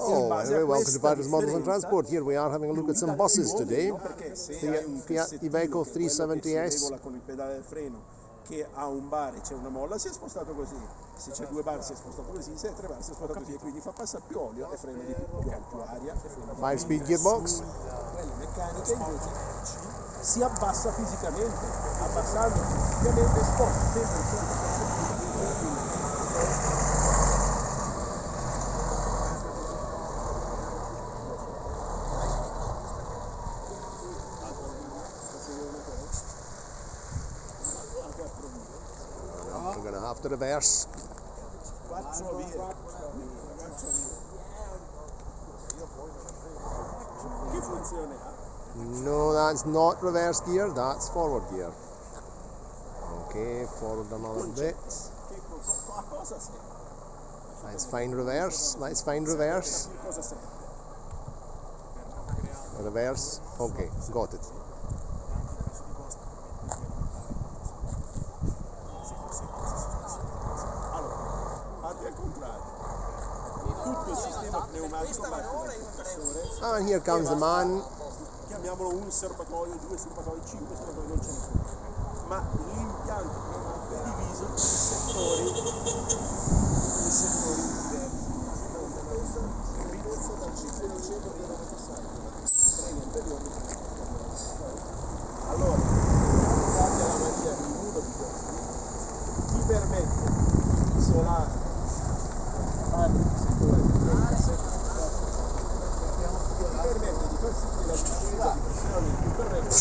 Oh, anyway, welcome to Badgers Models and Transport. Here we are having a look at some buses today. Fiat Iveco 370S. Con il pedale del freno che ha un bar e c'è una molla si è spostato così, se c'è 2 bar si è spostato così, se c'è 3 bar si è spostato così, e quindi fa passare più olio e frena di più aria e frena di 5-speed gearbox. Quella meccanica invece si abbassa fisicamente, abbassando fisicamente sposta sempre il centro. We're going to have to reverse. No, that's not reverse gear, that's forward gear. Okay, forward another bit. Let's find reverse. Let's find reverse. Reverse. Okay, got it. And here comes the man. Chiamiamolo un serbatoio, 2 serbatoi, 5 serbatoi, non ce ne sono. Ma l'impianto pneumatico è diviso in settori diversi. Allora, grazie alla magia di uno di questi, ti permette di isolare parte del settore del cassetto, ti permette di far sì che la discesa di pressione più corretta